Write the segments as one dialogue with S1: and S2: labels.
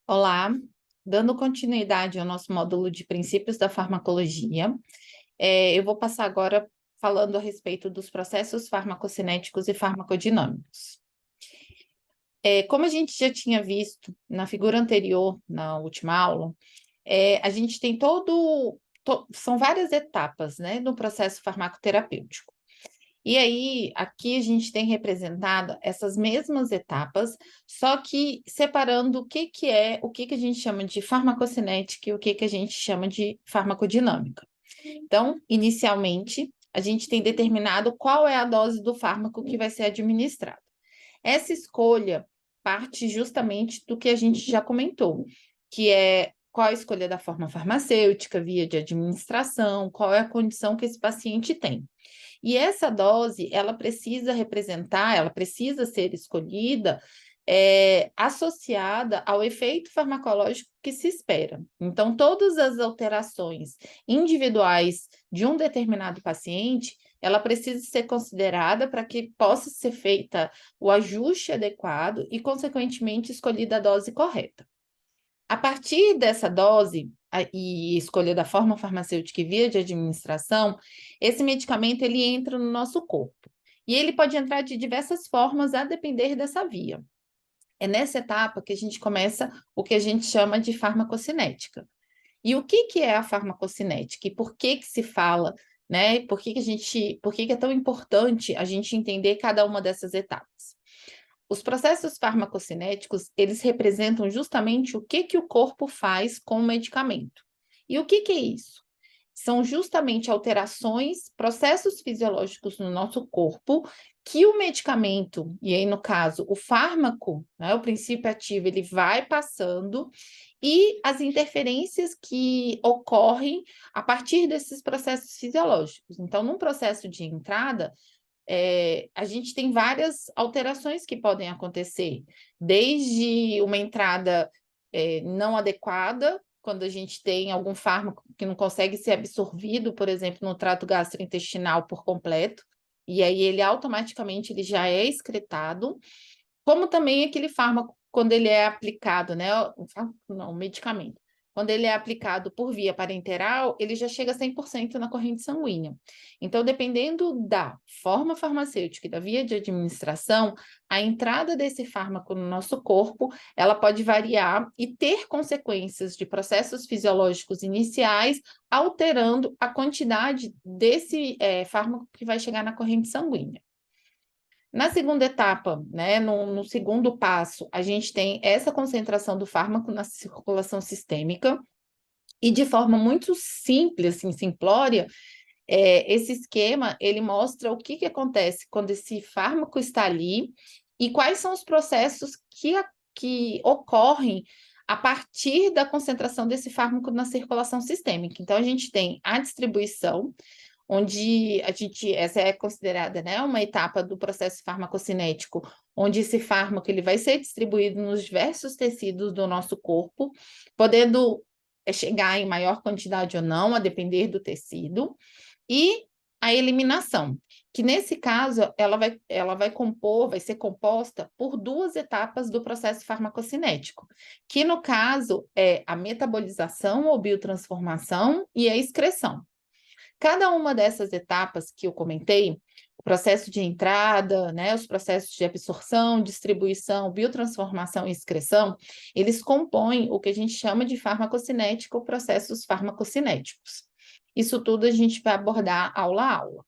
S1: Olá, dando continuidade ao nosso módulo de princípios da farmacologia, eu vou passar agora falando a respeito dos processos farmacocinéticos e farmacodinâmicos. Como a gente já tinha visto na figura anterior, na última aula, a gente tem são várias etapas, né, no processo farmacoterapêutico. E aí, aqui a gente tem representado essas mesmas etapas, só que separando o que a gente chama de farmacocinética e o que a gente chama de farmacodinâmica. Então, inicialmente, a gente tem determinado qual é a dose do fármaco que vai ser administrado. Essa escolha parte justamente do que a gente já comentou, que é qual a escolha da forma farmacêutica, via de administração, qual é a condição que esse paciente tem. E essa dose, ela precisa ser escolhida associada ao efeito farmacológico que se espera. Então, todas as alterações individuais de um determinado paciente, ela precisa ser considerada para que possa ser feita o ajuste adequado e, consequentemente, escolhida a dose correta. A partir dessa dose e escolha da forma farmacêutica e via de administração, esse medicamento ele entra no nosso corpo. E ele pode entrar de diversas formas a depender dessa via. É nessa etapa que a gente começa o que a gente chama de farmacocinética. E o que é a farmacocinética? E por que se fala, né? Por que é tão importante a gente entender cada uma dessas etapas? Os processos farmacocinéticos, eles representam justamente o que o corpo faz com o medicamento. E o que é isso? São justamente alterações, processos fisiológicos no nosso corpo, que o medicamento, e aí no caso o fármaco, né, o princípio ativo, ele vai passando, e as interferências que ocorrem a partir desses processos fisiológicos. Então, num processo de entrada, a gente tem várias alterações que podem acontecer, desde uma entrada não adequada, quando a gente tem algum fármaco que não consegue ser absorvido, por exemplo, no trato gastrointestinal por completo, e aí ele automaticamente ele já é excretado, como também aquele fármaco, quando ele é aplicado, né? O medicamento. Quando ele é aplicado por via parenteral, ele já chega a 100% na corrente sanguínea. Então, dependendo da forma farmacêutica e da via de administração, a entrada desse fármaco no nosso corpo, ela pode variar e ter consequências de processos fisiológicos iniciais, alterando a quantidade desse fármaco que vai chegar na corrente sanguínea. Na segunda etapa, né, no segundo passo, a gente tem essa concentração do fármaco na circulação sistêmica, e de forma muito simples, assim, simplória, esse esquema, ele mostra o que acontece quando esse fármaco está ali e quais são os processos que ocorrem a partir da concentração desse fármaco na circulação sistêmica. Então, a gente tem a distribuição, onde essa é considerada, né, uma etapa do processo farmacocinético, onde esse fármaco ele vai ser distribuído nos diversos tecidos do nosso corpo, podendo chegar em maior quantidade ou não, a depender do tecido, e a eliminação, que nesse caso vai ser composta por duas etapas do processo farmacocinético, que no caso é a metabolização ou biotransformação e a excreção. Cada uma dessas etapas que eu comentei, o processo de entrada, né, os processos de absorção, distribuição, biotransformação e excreção, eles compõem o que a gente chama de farmacocinética ou processos farmacocinéticos. Isso tudo a gente vai abordar aula a aula.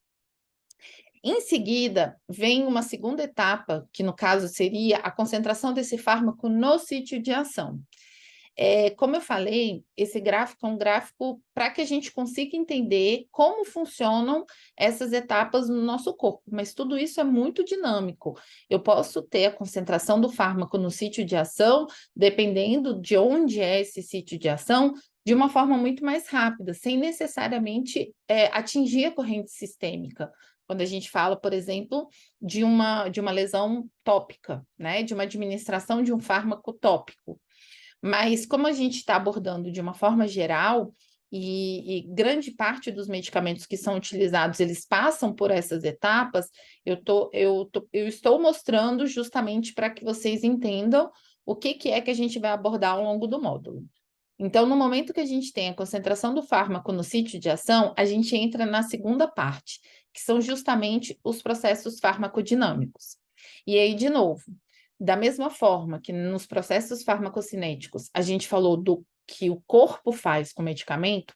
S1: Em seguida, vem uma segunda etapa, que no caso seria a concentração desse fármaco no sítio de ação. Como eu falei, esse gráfico é um gráfico para que a gente consiga entender como funcionam essas etapas no nosso corpo, mas tudo isso é muito dinâmico. Eu posso ter a concentração do fármaco no sítio de ação, dependendo de onde é esse sítio de ação, de uma forma muito mais rápida, sem necessariamente atingir a corrente sistêmica. Quando a gente fala, por exemplo, de uma lesão tópica, né? De uma administração de um fármaco tópico. Mas como a gente está abordando de uma forma geral, e grande parte dos medicamentos que são utilizados, eles passam por essas etapas, eu estou mostrando justamente para que vocês entendam o que é que a gente vai abordar ao longo do módulo. Então, no momento que a gente tem a concentração do fármaco no sítio de ação, a gente entra na segunda parte, que são justamente os processos farmacodinâmicos. E aí, de novo, da mesma forma que nos processos farmacocinéticos a gente falou do que o corpo faz com o medicamento,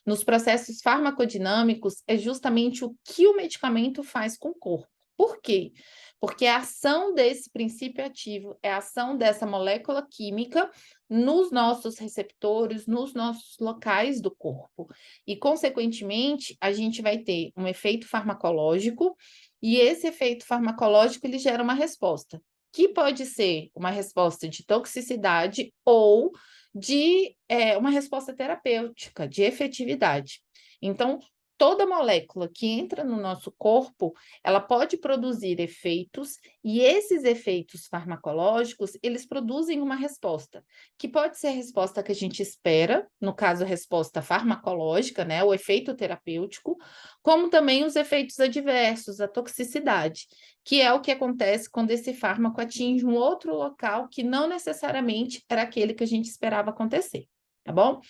S1: nos processos farmacodinâmicos é justamente o que o medicamento faz com o corpo. Por quê? Porque a ação desse princípio ativo é a ação dessa molécula química nos nossos receptores, nos nossos locais do corpo. E, consequentemente, a gente vai ter um efeito farmacológico, e esse efeito farmacológico ele gera uma resposta, que pode ser uma resposta de toxicidade ou de uma resposta terapêutica, de efetividade. Então, toda molécula que entra no nosso corpo, ela pode produzir efeitos, e esses efeitos farmacológicos, eles produzem uma resposta, que pode ser a resposta que a gente espera, no caso, a resposta farmacológica, né, o efeito terapêutico, como também os efeitos adversos, a toxicidade, que é o que acontece quando esse fármaco atinge um outro local que não necessariamente era aquele que a gente esperava acontecer, tá bom?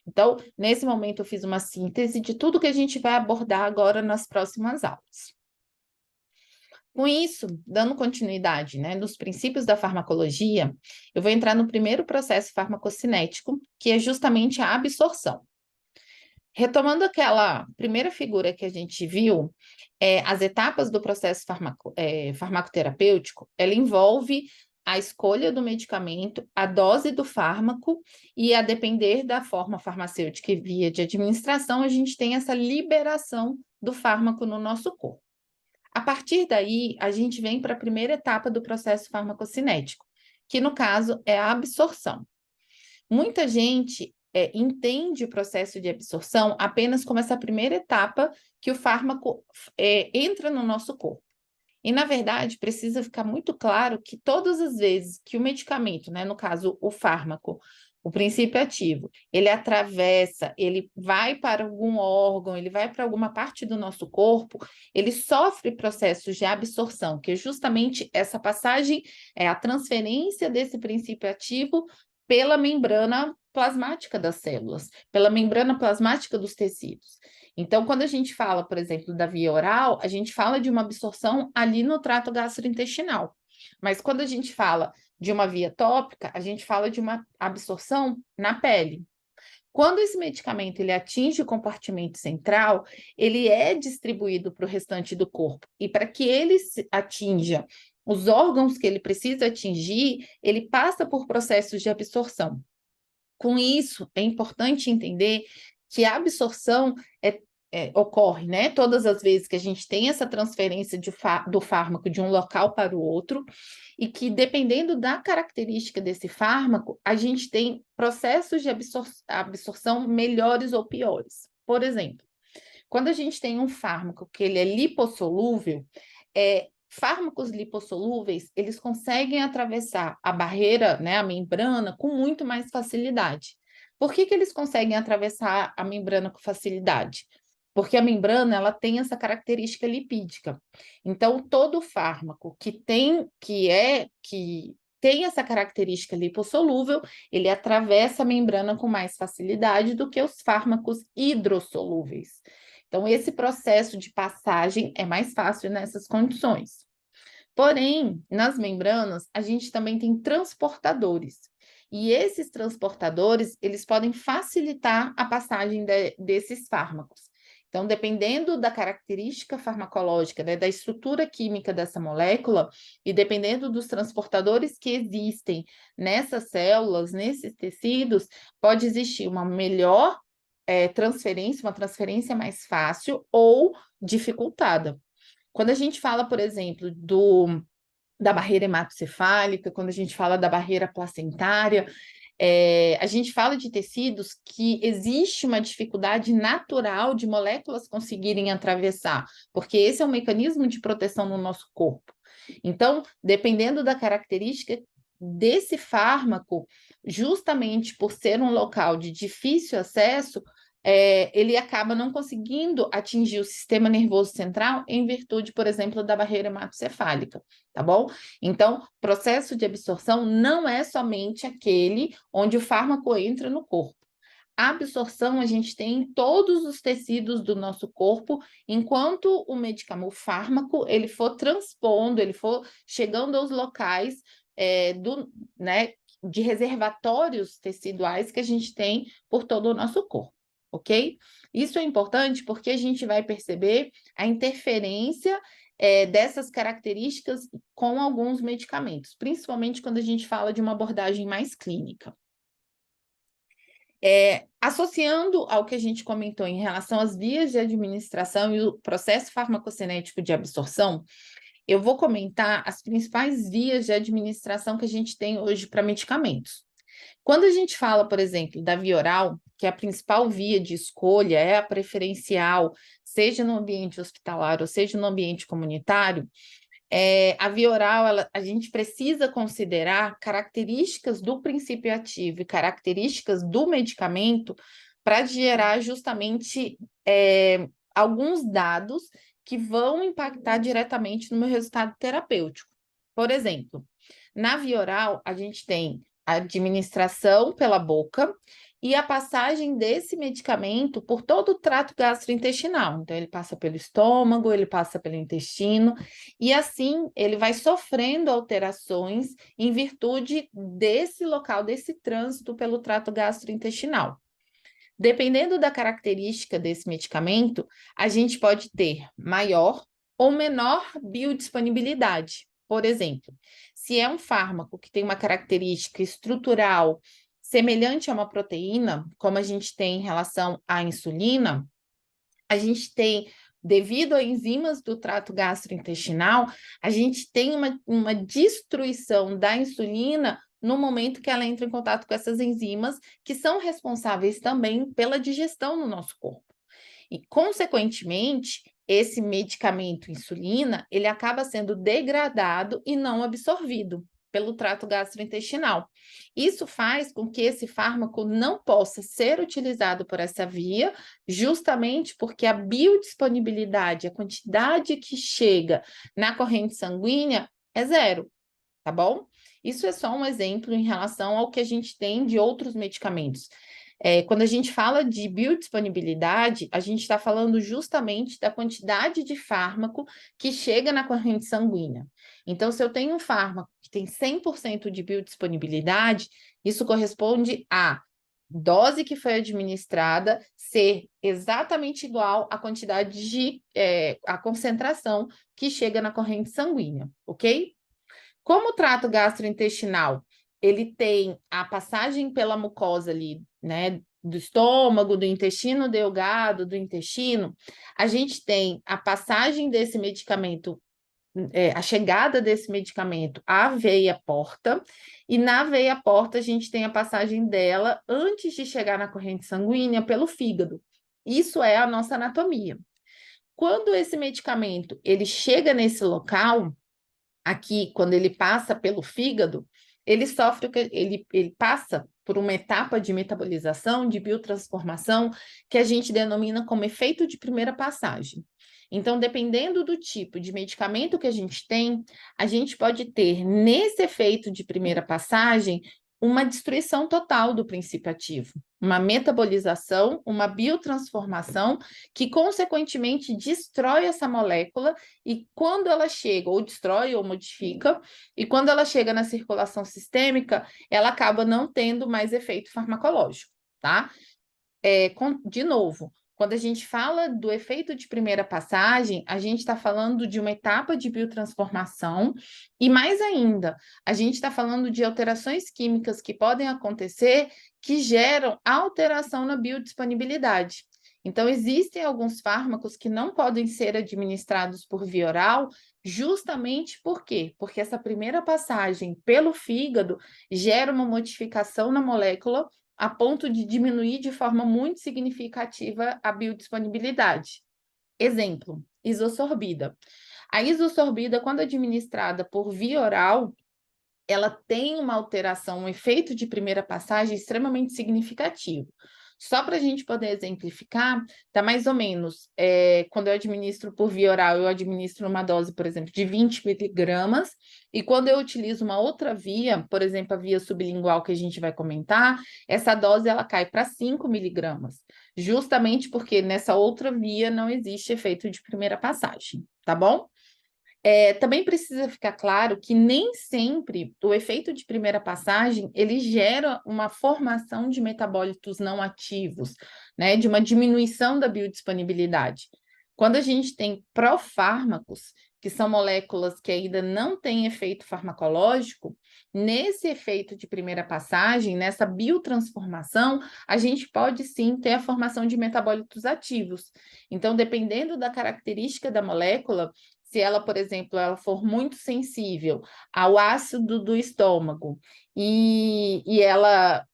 S1: Então, nesse momento, eu fiz uma síntese de tudo que a gente vai abordar agora nas próximas aulas. Com isso, dando continuidade, né, nos princípios da farmacologia, eu vou entrar no primeiro processo farmacocinético, que é justamente a absorção. Retomando aquela primeira figura que a gente viu, as etapas do processo farmacoterapêutico, ela envolve a escolha do medicamento, a dose do fármaco, e a depender da forma farmacêutica e via de administração, a gente tem essa liberação do fármaco no nosso corpo. A partir daí, a gente vem para a primeira etapa do processo farmacocinético, que no caso é a absorção. Muita gente entende o processo de absorção apenas como essa primeira etapa que o fármaco entra no nosso corpo. E, na verdade, precisa ficar muito claro que todas as vezes que o medicamento, né, no caso, o fármaco, o princípio ativo, ele atravessa, ele vai para algum órgão, ele vai para alguma parte do nosso corpo, ele sofre processos de absorção, que é justamente essa passagem, a transferência desse princípio ativo pela membrana plasmática das células, pela membrana plasmática dos tecidos. Então, quando a gente fala, por exemplo, da via oral, a gente fala de uma absorção ali no trato gastrointestinal. Mas quando a gente fala de uma via tópica, a gente fala de uma absorção na pele. Quando esse medicamento ele atinge o compartimento central, ele é distribuído para o restante do corpo. E para que ele atinja os órgãos que ele precisa atingir, ele passa por processos de absorção. Com isso, é importante entender que a absorção ocorre, né? Todas as vezes que a gente tem essa transferência do fármaco de um local para o outro, e que, dependendo da característica desse fármaco, a gente tem processos de absorção melhores ou piores. Por exemplo, quando a gente tem um fármaco que ele é lipossolúvel, fármacos lipossolúveis, eles conseguem atravessar a barreira, né, a membrana, com muito mais facilidade. Por que eles conseguem atravessar a membrana com facilidade? Porque a membrana ela tem essa característica lipídica. Então, todo fármaco que tem essa característica lipossolúvel, ele atravessa a membrana com mais facilidade do que os fármacos hidrossolúveis. Então, esse processo de passagem é mais fácil nessas condições. Porém, nas membranas, a gente também tem transportadores. E esses transportadores, eles podem facilitar a passagem desses fármacos. Então, dependendo da característica farmacológica, né, da estrutura química dessa molécula, e dependendo dos transportadores que existem nessas células, nesses tecidos, pode existir uma melhor transferência, uma transferência mais fácil ou dificultada. Quando a gente fala, por exemplo, da barreira hematocefálica, quando a gente fala da barreira placentária, a gente fala de tecidos que existe uma dificuldade natural de moléculas conseguirem atravessar, porque esse é um mecanismo de proteção no nosso corpo. Então, dependendo da característica desse fármaco, justamente por ser um local de difícil acesso, ele acaba não conseguindo atingir o sistema nervoso central em virtude, por exemplo, da barreira hematocefálica, tá bom? Então, processo de absorção não é somente aquele onde o fármaco entra no corpo. A absorção a gente tem em todos os tecidos do nosso corpo, enquanto o medicamento, o fármaco, ele for transpondo, ele for chegando aos locais né, de reservatórios teciduais que a gente tem por todo o nosso corpo, ok? Isso é importante porque a gente vai perceber a interferência dessas características com alguns medicamentos, principalmente quando a gente fala de uma abordagem mais clínica. Associando ao que a gente comentou em relação às vias de administração e o processo farmacocinético de absorção, eu vou comentar as principais vias de administração que a gente tem hoje para medicamentos. Quando a gente fala, por exemplo, da via oral, que a principal via de escolha é a preferencial, seja no ambiente hospitalar ou seja no ambiente comunitário, a via oral, a gente precisa considerar características do princípio ativo e características do medicamento para gerar justamente alguns dados que vão impactar diretamente no meu resultado terapêutico. Por exemplo, na via oral, a gente tem a administração pela boca e a passagem desse medicamento por todo o trato gastrointestinal. Então, ele passa pelo estômago, ele passa pelo intestino, e assim ele vai sofrendo alterações em virtude desse local, desse trânsito pelo trato gastrointestinal. Dependendo da característica desse medicamento, a gente pode ter maior ou menor biodisponibilidade. Por exemplo, se é um fármaco que tem uma característica estrutural semelhante a uma proteína, como a gente tem em relação à insulina, a gente tem, devido a enzimas do trato gastrointestinal, a gente tem uma destruição da insulina no momento que ela entra em contato com essas enzimas, que são responsáveis também pela digestão no nosso corpo. E, consequentemente, esse medicamento insulina, ele acaba sendo degradado e não absorvido pelo trato gastrointestinal. Isso faz com que esse fármaco não possa ser utilizado por essa via, justamente porque a biodisponibilidade, a quantidade que chega na corrente sanguínea é zero, tá bom? Isso é só um exemplo em relação ao que a gente tem de outros medicamentos. Quando a gente fala de biodisponibilidade, a gente está falando justamente da quantidade de fármaco que chega na corrente sanguínea. Então, se eu tenho um fármaco que tem 100% de biodisponibilidade, isso corresponde à dose que foi administrada ser exatamente igual à quantidade de, a concentração que chega na corrente sanguínea, ok? Como o trato gastrointestinal, ele tem a passagem pela mucosa ali, né, do estômago, do intestino delgado, do intestino, a gente tem a passagem desse medicamento, a chegada desse medicamento à veia porta, e na veia porta a gente tem a passagem dela antes de chegar na corrente sanguínea pelo fígado. Isso é a nossa anatomia. Quando esse medicamento ele chega nesse local, aqui, quando ele passa pelo fígado, ele sofre, ele passa por uma etapa de metabolização, de biotransformação, que a gente denomina como efeito de primeira passagem. Então, dependendo do tipo de medicamento que a gente pode ter nesse efeito de primeira passagem uma destruição total do princípio ativo, uma metabolização, uma biotransformação que, consequentemente, destrói essa molécula e quando ela chega, ou destrói ou modifica, e quando ela chega na circulação sistêmica, ela acaba não tendo mais efeito farmacológico, tá? De novo, quando a gente fala do efeito de primeira passagem, a gente está falando de uma etapa de biotransformação e, mais ainda, a gente está falando de alterações químicas que podem acontecer que geram alteração na biodisponibilidade. Então, existem alguns fármacos que não podem ser administrados por via oral, justamente por quê? Porque essa primeira passagem pelo fígado gera uma modificação na molécula a ponto de diminuir de forma muito significativa a biodisponibilidade. Exemplo, isosorbida. A isosorbida, quando administrada por via oral, ela tem uma alteração, um efeito de primeira passagem extremamente significativo. Só para a gente poder exemplificar, tá mais ou menos, quando eu administro por via oral, eu administro uma dose, por exemplo, de 20 miligramas, e quando eu utilizo uma outra via, por exemplo, a via sublingual que a gente vai comentar, essa dose ela cai para 5 miligramas, justamente porque nessa outra via não existe efeito de primeira passagem, tá bom? Também precisa ficar claro que nem sempre o efeito de primeira passagem ele gera uma formação de metabólitos não ativos, né, de uma diminuição da biodisponibilidade. Quando a gente tem profármacos, que são moléculas que ainda não têm efeito farmacológico, nesse efeito de primeira passagem, nessa biotransformação, a gente pode sim ter a formação de metabólitos ativos. Então, dependendo da característica da molécula, se ela, por exemplo, ela for muito sensível ao ácido do estômago e ela,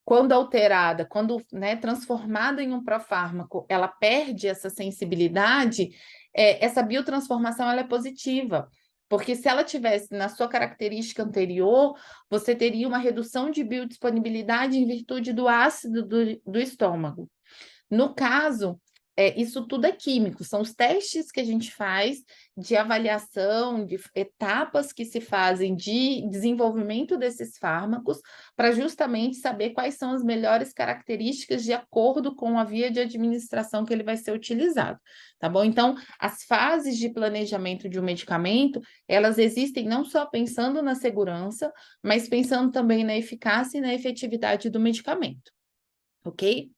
S1: quando alterada, quando, né, transformada em um profármaco, ela perde essa sensibilidade, essa biotransformação ela é positiva. Porque se ela tivesse na sua característica anterior, você teria uma redução de biodisponibilidade em virtude do ácido do estômago. No caso, isso tudo é químico, são os testes que a gente faz de avaliação, de etapas que se fazem de desenvolvimento desses fármacos, para justamente saber quais são as melhores características de acordo com a via de administração que ele vai ser utilizado, tá bom? Então, as fases de planejamento de um medicamento, elas existem não só pensando na segurança, mas pensando também na eficácia e na efetividade do medicamento, ok?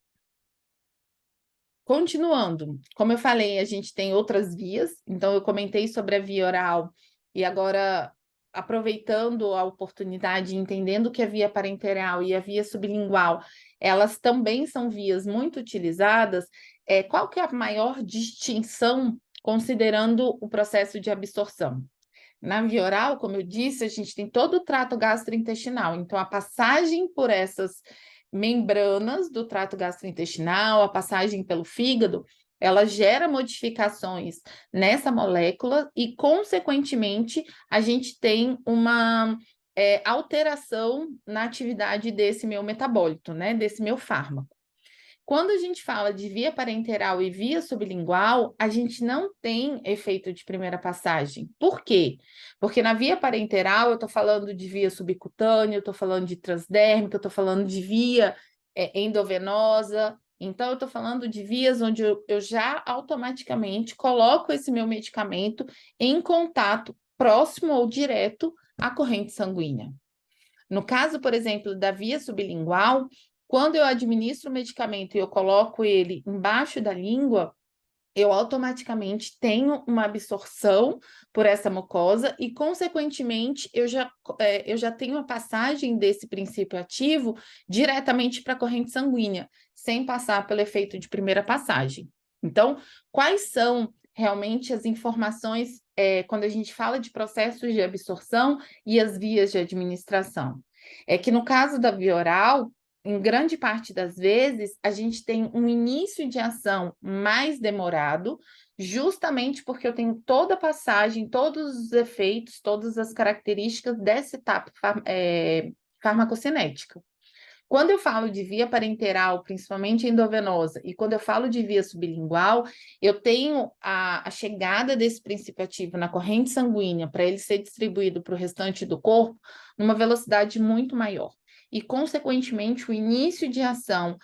S1: Continuando, como eu falei, a gente tem outras vias, então eu comentei sobre a via oral, e agora, aproveitando a oportunidade, entendendo que a via parenteral e a via sublingual, elas também são vias muito utilizadas, qual que é a maior distinção considerando o processo de absorção? Na via oral, como eu disse, a gente tem todo o trato gastrointestinal, então a passagem por essas membranas do trato gastrointestinal, a passagem pelo fígado, ela gera modificações nessa molécula e, consequentemente, a gente tem uma alteração na atividade desse meu metabólito, né, desse meu fármaco. Quando a gente fala de via parenteral e via sublingual, a gente não tem efeito de primeira passagem. Por quê? Porque na via parenteral eu estou falando de via subcutânea, eu estou falando de transdérmica, eu estou falando de via endovenosa. Então, eu estou falando de vias onde eu já automaticamente coloco esse meu medicamento em contato próximo ou direto à corrente sanguínea. No caso, por exemplo, da via sublingual, quando eu administro o medicamento e eu coloco ele embaixo da língua, eu automaticamente tenho uma absorção por essa mucosa e, consequentemente, eu já tenho a passagem desse princípio ativo diretamente para a corrente sanguínea, sem passar pelo efeito de primeira passagem. Então, quais são realmente as informações quando a gente fala de processos de absorção e as vias de administração? É que no caso da via oral, em grande parte das vezes, a gente tem um início de ação mais demorado, justamente porque eu tenho toda a passagem, todos os efeitos, todas as características dessa etapa farmacocinética. Quando eu falo de via parenteral, principalmente endovenosa, e quando eu falo de via sublingual, eu tenho a chegada desse princípio ativo na corrente sanguínea para ele ser distribuído para o restante do corpo numa velocidade muito maior. E, consequentemente, o início de ação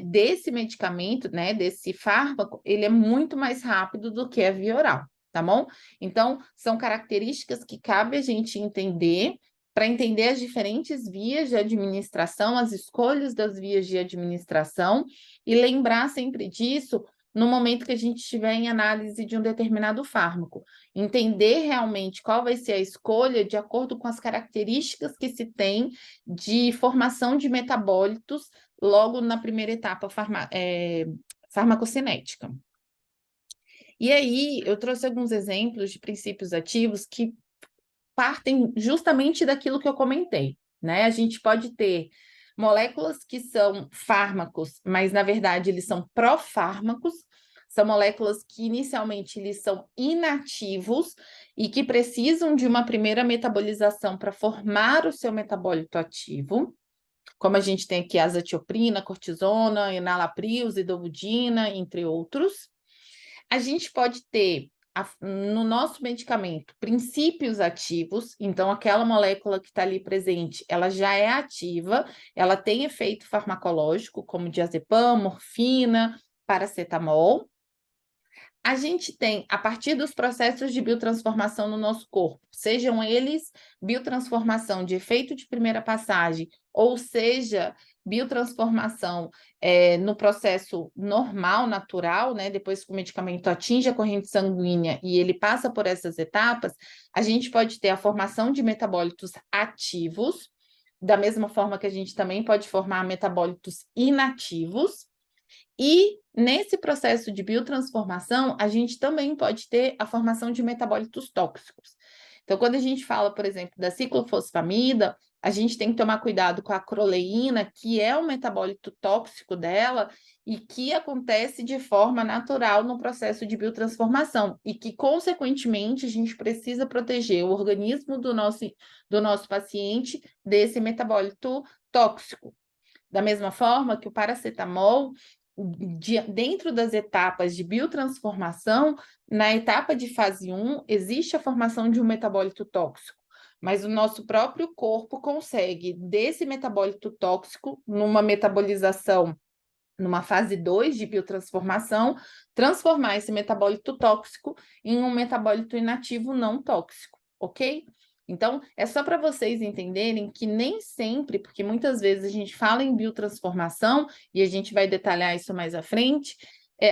S1: desse medicamento, né, desse fármaco, ele é muito mais rápido do que a via oral, tá bom? Então, são características que cabe a gente entender para entender as diferentes vias de administração, as escolhas das vias de administração e lembrar sempre disso no momento que a gente estiver em análise de um determinado fármaco. Entender realmente qual vai ser a escolha de acordo com as características que se tem de formação de metabólitos logo na primeira etapa farmacocinética. E aí, eu trouxe alguns exemplos de princípios ativos que partem justamente daquilo que eu comentei, né? A gente pode ter moléculas que são fármacos, mas na verdade eles são profármacos, são moléculas que inicialmente eles são inativos e que precisam de uma primeira metabolização para formar o seu metabólito ativo. como a gente tem aqui azatioprina, cortisona, enalapril, zidovudina, entre outros. A gente pode ter no nosso medicamento princípios ativos, então aquela molécula que está ali presente, ela já é ativa, ela tem efeito farmacológico, como diazepam, morfina, paracetamol. A gente tem, a partir dos processos de biotransformação no nosso corpo, sejam eles biotransformação de efeito de primeira passagem, ou seja, biotransformação no processo normal, natural, né? Depois que o medicamento atinge a corrente sanguínea e ele passa por essas etapas, a gente pode ter a formação de metabólitos ativos, da mesma forma que a gente também pode formar metabólitos inativos. E nesse processo de biotransformação, a gente também pode ter a formação de metabólitos tóxicos. Então, quando a gente fala, por exemplo, da ciclofosfamida, a gente tem que tomar cuidado com a acroleína, que é o metabólito tóxico dela e que acontece de forma natural no processo de biotransformação e que, consequentemente, a gente precisa proteger o organismo do nosso paciente desse metabólito tóxico. Da mesma forma que o paracetamol, dentro das etapas de biotransformação, na etapa de fase 1, existe a formação de um metabólito tóxico, mas o nosso próprio corpo consegue, desse metabólito tóxico, numa metabolização, numa fase 2 de biotransformação, transformar esse metabólito tóxico em um metabólito inativo não tóxico, ok? Então, é só para vocês entenderem que nem sempre, porque muitas vezes a gente fala em biotransformação, e a gente vai detalhar isso mais à frente,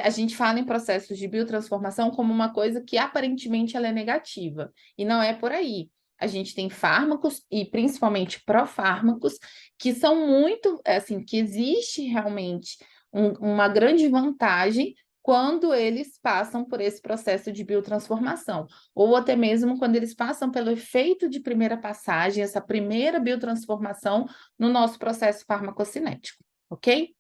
S1: a gente fala em processos de biotransformação como uma coisa que aparentemente ela é negativa, e não é por aí. A gente tem fármacos, e principalmente profármacos, que são muito, assim, que existe realmente uma grande vantagem quando eles passam por esse processo de biotransformação, ou até mesmo quando eles passam pelo efeito de primeira passagem, essa primeira biotransformação no nosso processo farmacocinético, ok?